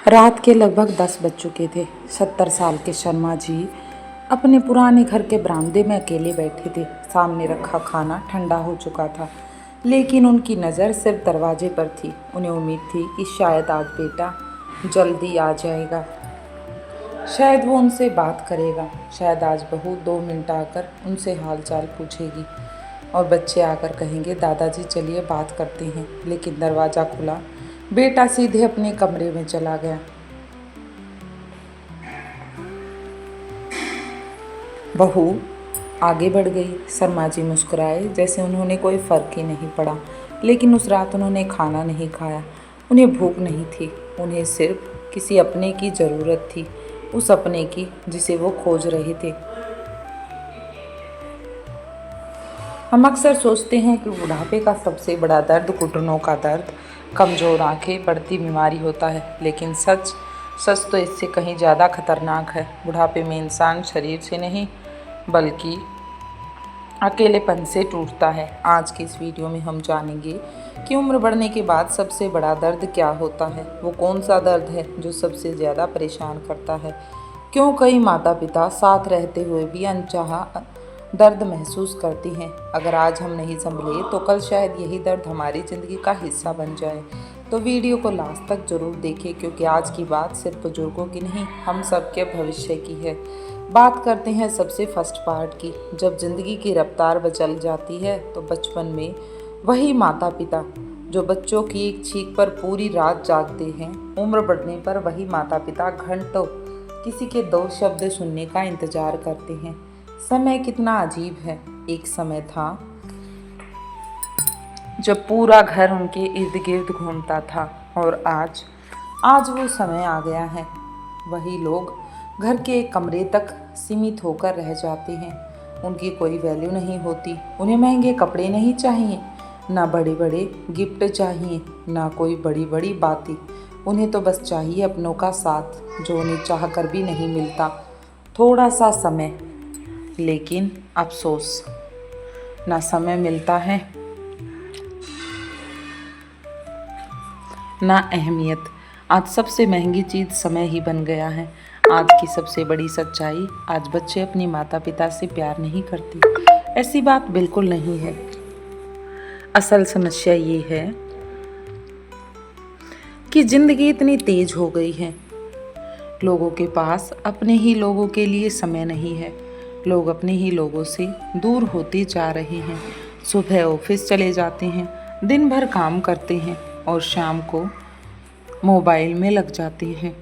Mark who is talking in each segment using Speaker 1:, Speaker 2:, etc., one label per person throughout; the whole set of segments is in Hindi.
Speaker 1: रात के लगभग 10 बज चुके थे। 70 साल के शर्मा जी अपने पुराने घर के बरामदे में अकेले बैठे थे। सामने रखा खाना ठंडा हो चुका था, लेकिन उनकी नज़र सिर्फ दरवाजे पर थी। उन्हें उम्मीद थी कि शायद आज बेटा जल्दी आ जाएगा, शायद वो उनसे बात करेगा, शायद आज बहू 2 मिनट आकर उनसे हाल चाल पूछेगी और बच्चे आकर कहेंगे दादाजी चलिए बात करते हैं। लेकिन दरवाज़ा खुला, बेटा सीधे अपने कमरे में चला गया। बहू आगे बढ़ गई। शर्मा जी मुस्कुराए जैसे उन्होंने कोई फ़र्क ही नहीं पड़ा। लेकिन उस रात उन्होंने खाना नहीं खाया। उन्हें भूख नहीं थी, उन्हें सिर्फ किसी अपने की ज़रूरत थी, उस अपने की जिसे वो खोज रहे थे। हम अक्सर सोचते हैं कि बुढ़ापे का सबसे बड़ा दर्द घुटनों का दर्द, कमज़ोर आंखें, बढ़ती बीमारी होता है। लेकिन सच तो इससे कहीं ज़्यादा खतरनाक है। बुढ़ापे में इंसान शरीर से नहीं बल्कि अकेलेपन से टूटता है। आज की इस वीडियो में हम जानेंगे कि उम्र बढ़ने के बाद सबसे बड़ा दर्द क्या होता है, वो कौन सा दर्द है जो सबसे ज़्यादा परेशान करता है, क्यों कई माता पिता साथ रहते हुए भी अनचाहा दर्द महसूस करती हैं। अगर आज हम नहीं संभले तो कल शायद यही दर्द हमारी ज़िंदगी का हिस्सा बन जाए। तो वीडियो को लास्ट तक ज़रूर देखें, क्योंकि आज की बात सिर्फ बुजुर्गों की नहीं, हम सबके भविष्य की है। बात करते हैं सबसे फर्स्ट पार्ट की। जब ज़िंदगी की रफ्तार बदल जाती है तो बचपन में वही माता पिता जो बच्चों की एक चीख पर पूरी रात जागते हैं, उम्र बढ़ने पर वही माता पिता घंटों किसी के 2 शब्द सुनने का इंतज़ार करते हैं। समय कितना अजीब है। एक समय था जब पूरा घर उनके इर्द गिर्द घूमता था, और आज वो समय आ गया है। वही लोग घर के एक कमरे तक सीमित होकर रह जाते हैं। उनकी कोई वैल्यू नहीं होती। उन्हें महंगे कपड़े नहीं चाहिए, ना बड़े बड़े गिफ्ट चाहिए, ना कोई बड़ी बड़ी बातें। उन्हें तो बस चाहिए अपनों का साथ, जो उन्हें चाह कर भी नहीं मिलता। थोड़ा सा समय, लेकिन अफसोस, ना समय मिलता है ना अहमियत। आज सबसे महंगी चीज़ समय ही बन गया है। आज की सबसे बड़ी सच्चाई, आज बच्चे अपनी माता पिता से प्यार नहीं करते। ऐसी बात बिल्कुल नहीं है। असल समस्या ये है कि ज़िंदगी इतनी तेज हो गई है, लोगों के पास अपने ही लोगों के लिए समय नहीं है। लोग अपने ही लोगों से दूर होते जा रहे हैं। सुबह ऑफिस चले जाते हैं, दिन भर काम करते हैं और शाम को मोबाइल में लग जाते हैं,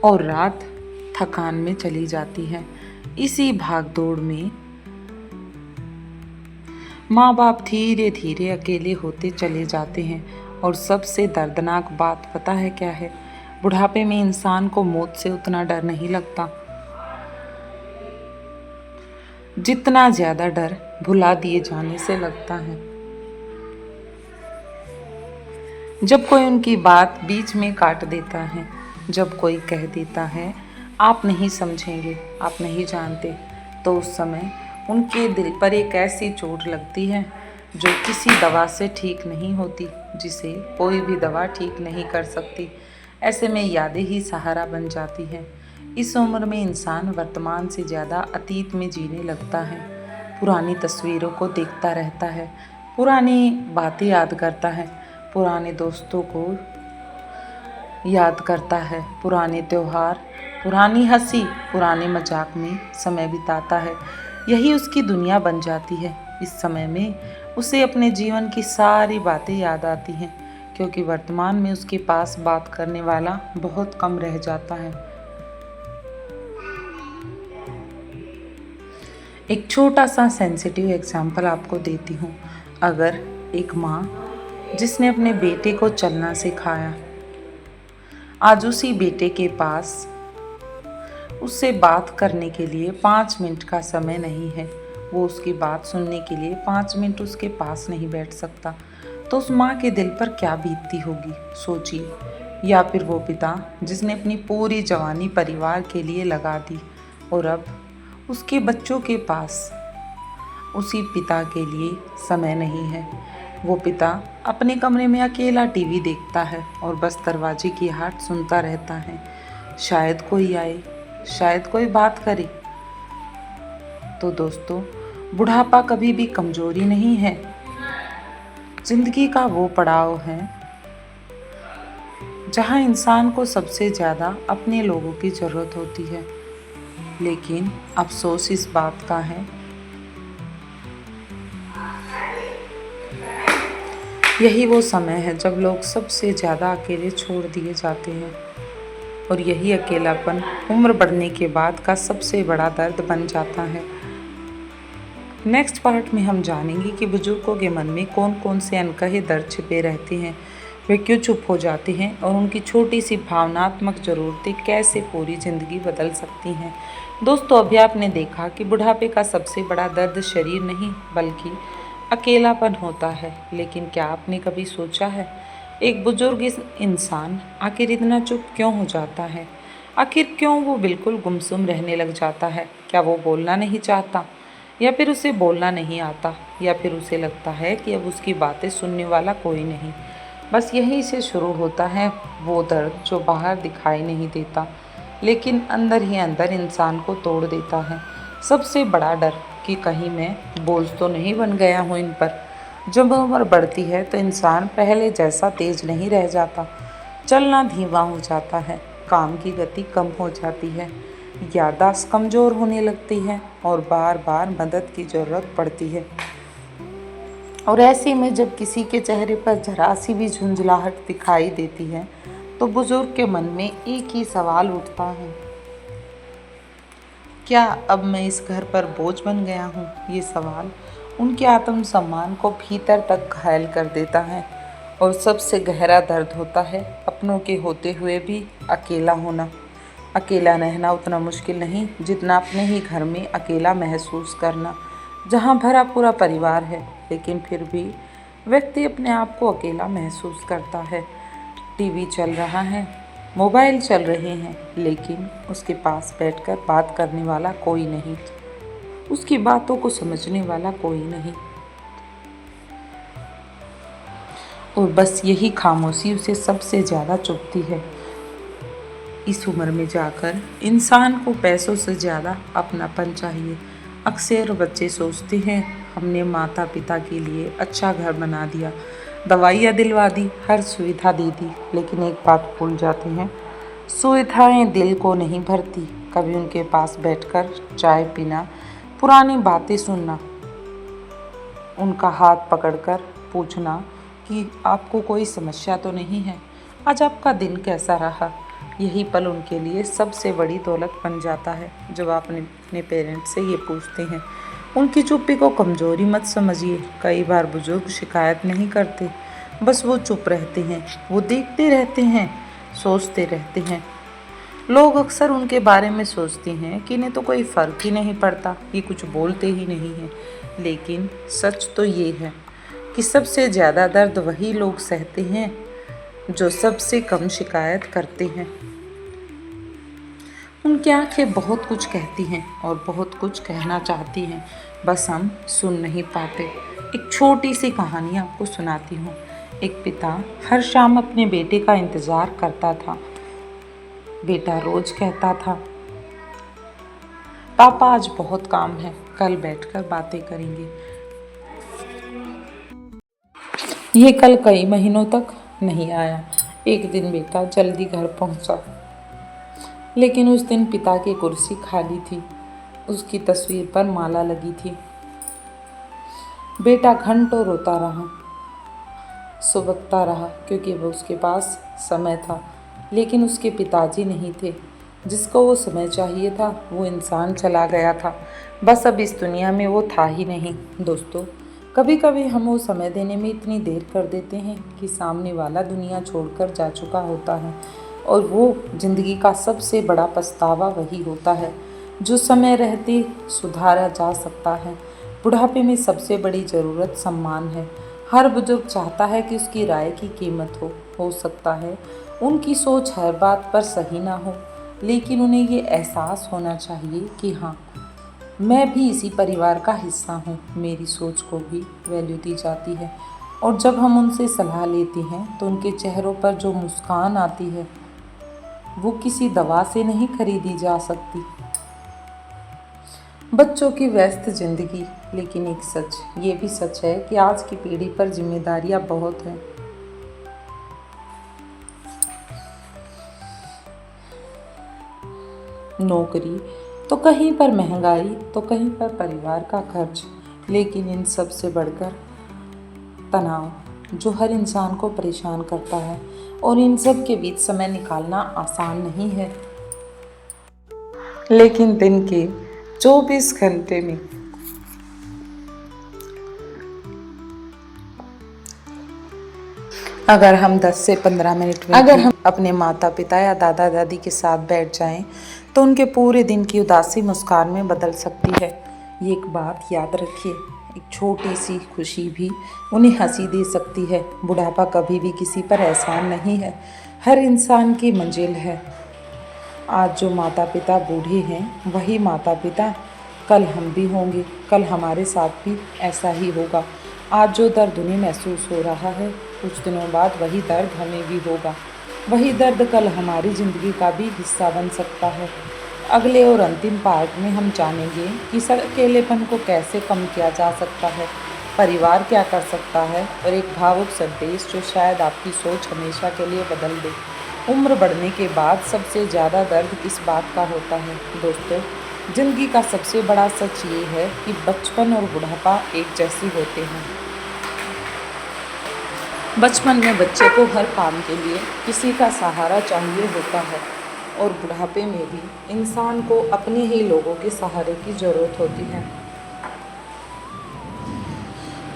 Speaker 1: और रात थकान में चली जाती है। इसी भागदौड़ में माँ बाप धीरे धीरे अकेले होते चले जाते हैं। और सबसे दर्दनाक बात पता है क्या है? बुढ़ापे में इंसान को मौत से उतना डर नहीं लगता जितना ज़्यादा डर भुला दिए जाने से लगता है। जब कोई उनकी बात बीच में काट देता है, जब कोई कह देता है आप नहीं समझेंगे, आप नहीं जानते, तो उस समय उनके दिल पर एक ऐसी चोट लगती है जो किसी दवा से ठीक नहीं होती, जिसे कोई भी दवा ठीक नहीं कर सकती। ऐसे में यादें ही सहारा बन जाती हैं। इस उम्र में इंसान वर्तमान से ज़्यादा अतीत में जीने लगता है। पुरानी तस्वीरों को देखता रहता है, पुरानी बातें याद करता है, पुराने दोस्तों को याद करता है, पुराने त्योहार, पुरानी हंसी, पुराने मजाक में समय बिताता है। यही उसकी दुनिया बन जाती है। इस समय में उसे अपने जीवन की सारी बातें याद आती हैं, क्योंकि वर्तमान में उसके पास बात करने वाला बहुत कम रह जाता है। एक छोटा सा सेंसिटिव एग्जाम्पल आपको देती हूँ। अगर एक माँ जिसने अपने बेटे को चलना सिखाया, आज उसी बेटे के पास उससे बात करने के लिए 5 मिनट का समय नहीं है, वो उसकी बात सुनने के लिए 5 मिनट उसके पास नहीं बैठ सकता, तो उस माँ के दिल पर क्या बीतती होगी, सोचिए। या फिर वो पिता जिसने अपनी पूरी जवानी परिवार के लिए लगा दी, और अब उसके बच्चों के पास उसी पिता के लिए समय नहीं है। वो पिता अपने कमरे में अकेला टीवी देखता है और बस दरवाजे की आहट सुनता रहता है। शायद कोई आए, शायद कोई बात करे। तो दोस्तों, बुढ़ापा कभी भी कमजोरी नहीं है। जिंदगी का वो पड़ाव है जहाँ इंसान को सबसे ज़्यादा अपने लोगों की ज़रूरत होती है। लेकिन अफसोस इस बात का है, यही वो समय है जब लोग सबसे ज़्यादा अकेले छोड़ दिए जाते हैं। और यही अकेलापन उम्र बढ़ने के बाद का सबसे बड़ा दर्द बन जाता है। नेक्स्ट पार्ट में हम जानेंगे कि बुजुर्गों के मन में कौन कौन से अनकहे दर्द छिपे रहते हैं, वे क्यों चुप हो जाते हैं और उनकी छोटी सी भावनात्मक ज़रूरतें कैसे पूरी ज़िंदगी बदल सकती हैं। दोस्तों, अभी आपने देखा कि बुढ़ापे का सबसे बड़ा दर्द शरीर नहीं बल्कि अकेलापन होता है। लेकिन क्या आपने कभी सोचा है, एक बुजुर्ग इंसान आखिर इतना चुप क्यों हो जाता है? आखिर क्यों वो बिल्कुल गुमसुम रहने लग जाता है? क्या वो बोलना नहीं चाहता, या फिर उसे बोलना नहीं आता, या फिर उसे लगता है कि अब उसकी बातें सुनने वाला कोई नहीं? बस यहीं से शुरू होता है वो दर्द जो बाहर दिखाई नहीं देता, लेकिन अंदर ही अंदर इंसान को तोड़ देता है। सबसे बड़ा डर कि कहीं मैं बोझ तो नहीं बन गया हूँ इन पर। जब उम्र बढ़ती है तो इंसान पहले जैसा तेज नहीं रह जाता, चलना धीमा हो जाता है, काम की गति कम हो जाती है, याददाश्त कमज़ोर होने लगती है और बार बार मदद की ज़रूरत पड़ती है। और ऐसे में जब किसी के चेहरे पर जरा सी भी झुंझलाहट दिखाई देती है तो बुजुर्ग के मन में एक ही सवाल उठता है, क्या अब मैं इस घर पर बोझ बन गया हूँ? ये सवाल उनके आत्मसम्मान को भीतर तक घायल कर देता है। और सबसे गहरा दर्द होता है अपनों के होते हुए भी अकेला होना। अकेला रहना उतना मुश्किल नहीं जितना अपने ही घर में अकेला महसूस करना, जहाँ भरा पूरा परिवार है लेकिन फिर भी व्यक्ति अपने आप को अकेला महसूस करता है। टीवी चल रहा है, मोबाइल चल रहे हैं, लेकिन उसके पास बैठकर बात करने वाला कोई नहीं, उसकी बातों को समझने वाला कोई नहीं। और बस यही खामोशी उसे सबसे ज़्यादा चुभती है। इस उम्र में जाकर इंसान को पैसों से ज़्यादा अपनापन चाहिए। अक्सर बच्चे सोचते हैं हमने माता पिता के लिए अच्छा घर बना दिया, दवाइयाँ दिलवा दी, हर सुविधा दे दी, लेकिन एक बात भूल जाते हैं, सुविधाएं दिल को नहीं भरती। कभी उनके पास बैठकर चाय पीना, पुरानी बातें सुनना, उनका हाथ पकड़कर पूछना कि आपको कोई समस्या तो नहीं है, आज आपका दिन कैसा रहा, यही पल उनके लिए सबसे बड़ी दौलत बन जाता है। जब आप अपने पेरेंट्स से ये पूछते हैं, उनकी चुप्पी को कमज़ोरी मत समझिए। कई बार बुजुर्ग शिकायत नहीं करते, बस वो चुप रहते हैं, वो देखते रहते हैं, सोचते रहते हैं। लोग अक्सर उनके बारे में सोचते हैं कि इन्हें तो कोई फ़र्क ही नहीं पड़ता, ये कुछ बोलते ही नहीं हैं। लेकिन सच तो ये है कि सबसे ज़्यादा दर्द वही लोग सहते हैं जो सबसे कम शिकायत करते हैं। उनकी आंखें बहुत कुछ कहती हैं और बहुत कुछ कहना चाहती हैं, बस हम सुन नहीं पाते। एक छोटी सी कहानी आपको सुनाती हूँ। एक पिता हर शाम अपने बेटे का इंतज़ार करता था। बेटा रोज कहता था, पापा आज बहुत काम है, कल बैठकर बातें करेंगे। ये कल कई महीनों तक नहीं आया। एक दिन बेटा जल्दी घर पहुंचा, लेकिन उस दिन पिता की कुर्सी खाली थी, उसकी तस्वीर पर माला लगी थी। बेटा घंटों रोता रहा, सुबकता रहा, क्योंकि वो उसके पास समय था, लेकिन उसके पिताजी नहीं थे। जिसको वो समय चाहिए था वो इंसान चला गया था, बस अब इस दुनिया में वो था ही नहीं। दोस्तों, कभी कभी हम वो समय देने में इतनी देर कर देते हैं कि सामने वाला दुनिया छोड़कर जा चुका होता है, और वो ज़िंदगी का सबसे बड़ा पछतावा वही होता है जो समय रहते सुधारा जा सकता है। बुढ़ापे में सबसे बड़ी ज़रूरत सम्मान है। हर बुजुर्ग चाहता है कि उसकी राय की कीमत हो सकता है उनकी सोच हर बात पर सही ना हो, लेकिन उन्हें ये एहसास होना चाहिए कि हाँ, मैं भी इसी परिवार का हिस्सा हूँ, मेरी सोच को भी वैल्यू दी जाती है। और जब हम उनसे सलाह लेती हैं तो उनके चेहरों पर जो मुस्कान आती है वो किसी दवा से नहीं खरीदी जा सकती। बच्चों की व्यस्त जिंदगी, लेकिन एक सच ये भी सच है कि आज की पीढ़ी पर जिम्मेदारियां बहुत हैं। नौकरी तो कहीं पर, महंगाई तो कहीं पर, परिवार का खर्च, लेकिन इन सब से बढ़कर तनाव जो हर इंसान को परेशान करता है, और इन सब के बीच समय निकालना आसान नहीं है। लेकिन दिन के 24 घंटे में अगर हम 10 से 15 मिनट में अगर हम अपने माता पिता या दादा दादी के साथ बैठ जाएं, तो उनके पूरे दिन की उदासी मुस्कान में बदल सकती है। ये एक बात याद रखिए, एक छोटी सी खुशी भी उन्हें हंसी दे सकती है। बुढ़ापा कभी भी किसी पर एहसान नहीं है, हर इंसान की मंजिल है। आज जो माता पिता बूढ़े हैं वही माता पिता कल हम भी होंगे, कल हमारे साथ भी ऐसा ही होगा। आज जो दर्द उन्हें महसूस हो रहा है, कुछ दिनों बाद वही दर्द हमें भी होगा। वही दर्द कल हमारी ज़िंदगी का भी हिस्सा बन सकता है। अगले और अंतिम पार्ट में हम जानेंगे कि इस अकेलेपन को कैसे कम किया जा सकता है, परिवार क्या कर सकता है, और एक भावुक संदेश जो शायद आपकी सोच हमेशा के लिए बदल दे। उम्र बढ़ने के बाद सबसे ज़्यादा दर्द किस बात का होता है दोस्तों? ज़िंदगी का सबसे बड़ा सच ये है कि बचपन और बुढ़ापा एक जैसे होते हैं। बचपन में बच्चे को हर काम के लिए किसी का सहारा चाहिए होता है, और बुढ़ापे में भी इंसान को अपने ही लोगों के सहारे की ज़रूरत होती है।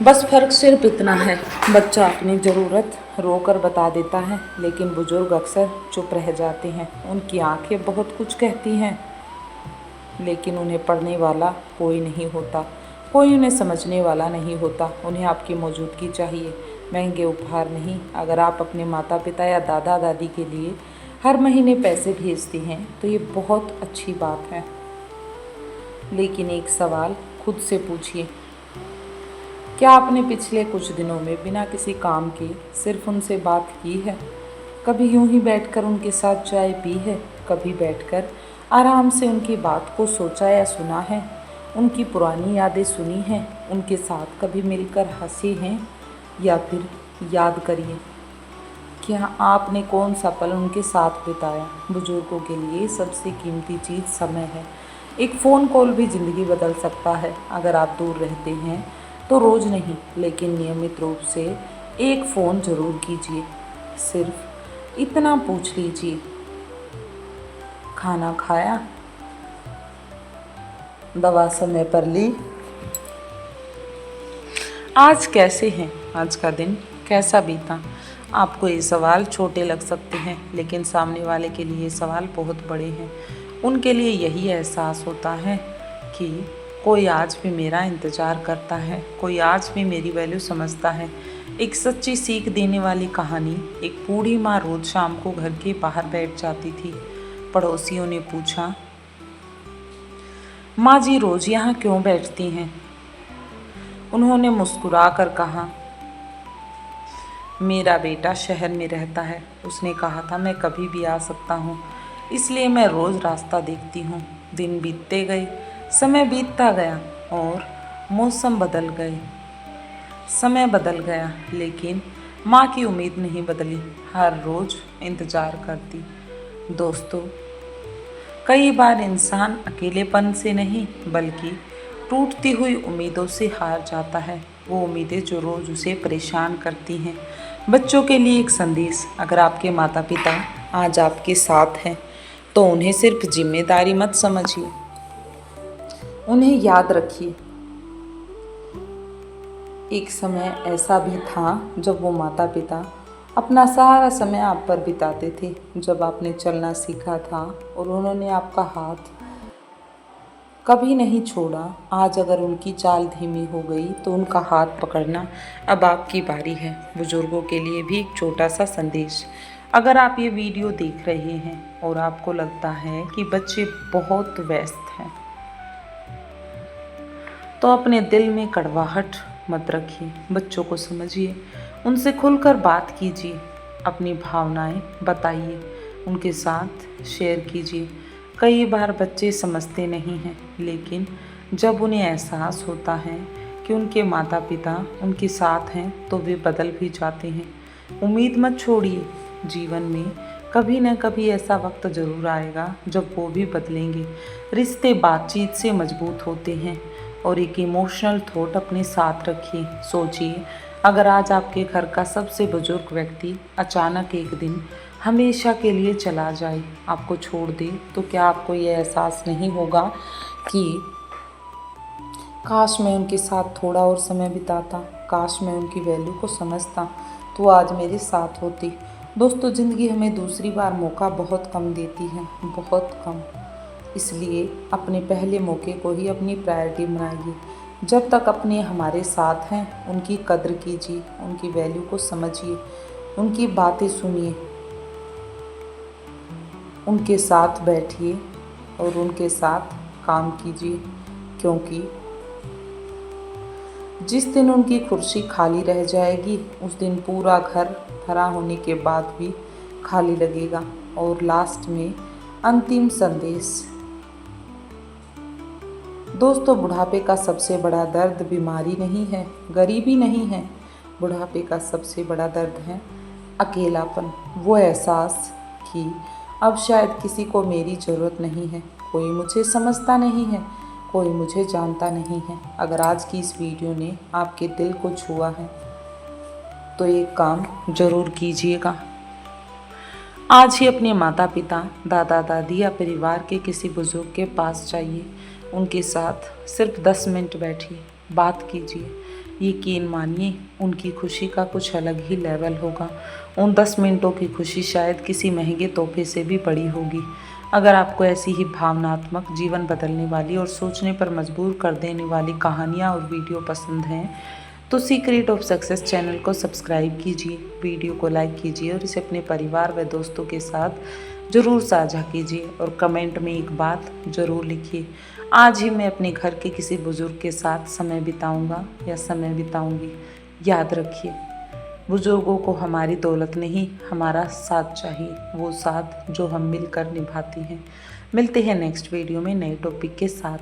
Speaker 1: बस फ़र्क सिर्फ इतना है, बच्चा अपनी ज़रूरत रोकर बता देता है, लेकिन बुजुर्ग अक्सर चुप रह जाते हैं। उनकी आंखें बहुत कुछ कहती हैं, लेकिन उन्हें पढ़ने वाला कोई नहीं होता, कोई उन्हें समझने वाला नहीं होता। उन्हें आपकी मौजूदगी चाहिए, महंगे उपहार नहीं। अगर आप अपने माता पिता या दादा दादी के लिए हर महीने पैसे भेजते हैं तो ये बहुत अच्छी बात है, लेकिन एक सवाल खुद से पूछिए, क्या आपने पिछले कुछ दिनों में बिना किसी काम के सिर्फ उनसे बात की है? कभी यूं ही बैठकर उनके साथ चाय पी है? कभी बैठकर आराम से उनकी बात को सोचा या सुना है? उनकी पुरानी यादें सुनी हैं? उनके साथ कभी मिलकर हंसे हैं? या फिर याद करिए, क्या आपने कौन सा पल उनके साथ बिताया? बुजुर्गों के लिए सबसे कीमती चीज़ समय है। एक फ़ोन कॉल भी ज़िंदगी बदल सकता है। अगर आप दूर रहते हैं तो रोज़ नहीं, लेकिन नियमित रूप से एक फ़ोन ज़रूर कीजिए। सिर्फ इतना पूछ लीजिए, खाना खाया, दवा समय पर ली, आज कैसे हैं, आज का दिन कैसा बीता? आपको ये सवाल छोटे लग सकते हैं, लेकिन सामने वाले के लिए ये सवाल बहुत बड़े हैं। उनके लिए यही एहसास होता है कि कोई आज भी मेरा इंतज़ार करता है, कोई आज भी मेरी वैल्यू समझता है। एक सच्ची सीख देने वाली कहानी। एक बूढ़ी माँ रोज़ शाम को घर के बाहर बैठ जाती थी। पड़ोसियों ने पूछा, माँ जी रोज़ यहाँ क्यों बैठती हैं? उन्होंने मुस्कुरा कर कहा, मेरा बेटा शहर में रहता है, उसने कहा था मैं कभी भी आ सकता हूँ, इसलिए मैं रोज़ रास्ता देखती हूँ। दिन बीतते गए, समय बीतता गया और मौसम बदल गए, समय बदल गया, लेकिन माँ की उम्मीद नहीं बदली, हर रोज़ इंतज़ार करती। दोस्तों, कई बार इंसान अकेलेपन से नहीं बल्कि टूटती हुई उम्मीदों से हार जाता है, वो उम्मीदें जो रोज़ उसे परेशान करती हैं। बच्चों के लिए एक संदेश, अगर आपके माता पिता आज आपके साथ हैं तो उन्हें सिर्फ जिम्मेदारी मत समझिए, उन्हें याद रखिए। एक समय ऐसा भी था जब वो माता पिता अपना सारा समय आप पर बिताते थे, जब आपने चलना सीखा था और उन्होंने आपका हाथ कभी नहीं छोड़ा। आज अगर उनकी चाल धीमी हो गई तो उनका हाथ पकड़ना अब आपकी बारी है। बुजुर्गों के लिए भी एक छोटा सा संदेश, अगर आप ये वीडियो देख रहे हैं और आपको लगता है कि बच्चे बहुत व्यस्त हैं, तो अपने दिल में कड़वाहट मत रखिए। बच्चों को समझिए, उनसे खुलकर बात कीजिए, अपनी भावनाएं बताइए, उनके साथ शेयर कीजिए। कई बार बच्चे समझते नहीं हैं, लेकिन जब उन्हें एहसास होता है कि उनके माता पिता उनके साथ हैं तो वे बदल भी जाते हैं। उम्मीद मत छोड़िए, जीवन में कभी न कभी ऐसा वक्त ज़रूर आएगा जब वो भी बदलेंगे। रिश्ते बातचीत से मजबूत होते हैं। और एक इमोशनल थॉट अपने साथ रखिए। सोचिए, अगर आज आपके घर का सबसे बुजुर्ग व्यक्ति अचानक एक दिन हमेशा के लिए चला जाए, आपको छोड़ दे, तो क्या आपको ये एहसास नहीं होगा कि काश मैं उनके साथ थोड़ा और समय बिताता, काश मैं उनकी वैल्यू को समझता तो आज मेरे साथ होती। दोस्तों, ज़िंदगी हमें दूसरी बार मौका बहुत कम देती है, बहुत कम। इसलिए अपने पहले मौके को ही अपनी प्रायोरिटी बनाइए। जब तक अपने हमारे साथ हैं उनकी कद्र कीजिए, उनकी वैल्यू को समझिए, उनकी बातें सुनिए, उनके साथ बैठिए और उनके साथ काम कीजिए। क्योंकि जिस दिन उनकी कुर्सी खाली रह जाएगी, उस दिन पूरा घर भरा होने के बाद भी खाली लगेगा। और लास्ट में अंतिम संदेश। दोस्तों, बुढ़ापे का सबसे बड़ा दर्द बीमारी नहीं है, गरीबी नहीं है। बुढ़ापे का सबसे बड़ा दर्द है अकेलापन। वो एहसास कि अब शायद किसी को मेरी ज़रूरत नहीं है, कोई मुझे समझता नहीं है, कोई मुझे जानता नहीं है। अगर आज की इस वीडियो ने आपके दिल को छुआ है तो एक काम ज़रूर कीजिएगा। आज ही अपने माता पिता, दादा दादी या परिवार के किसी बुजुर्ग के पास जाइए। उनके साथ सिर्फ 10 मिनट बैठिए, बात कीजिए। यकीन मानिए, उनकी खुशी का कुछ अलग ही लेवल होगा। उन 10 मिनटों की खुशी शायद किसी महंगे तोहफे से भी बड़ी होगी। अगर आपको ऐसी ही भावनात्मक, जीवन बदलने वाली और सोचने पर मजबूर कर देने वाली कहानियाँ और वीडियो पसंद हैं तो सीक्रेट ऑफ सक्सेस चैनल को सब्सक्राइब कीजिए, वीडियो को लाइक कीजिए और इसे अपने परिवार व दोस्तों के साथ ज़रूर साझा कीजिए। और कमेंट में एक बात ज़रूर लिखिए, आज ही मैं अपने घर के किसी बुज़ुर्ग के साथ समय बिताऊंगा या समय बिताऊंगी। याद रखिए, बुज़ुर्गों को हमारी दौलत नहीं, हमारा साथ चाहिए, वो साथ जो हम मिलकर निभाते हैं। मिलते हैं नेक्स्ट वीडियो में नए टॉपिक के साथ।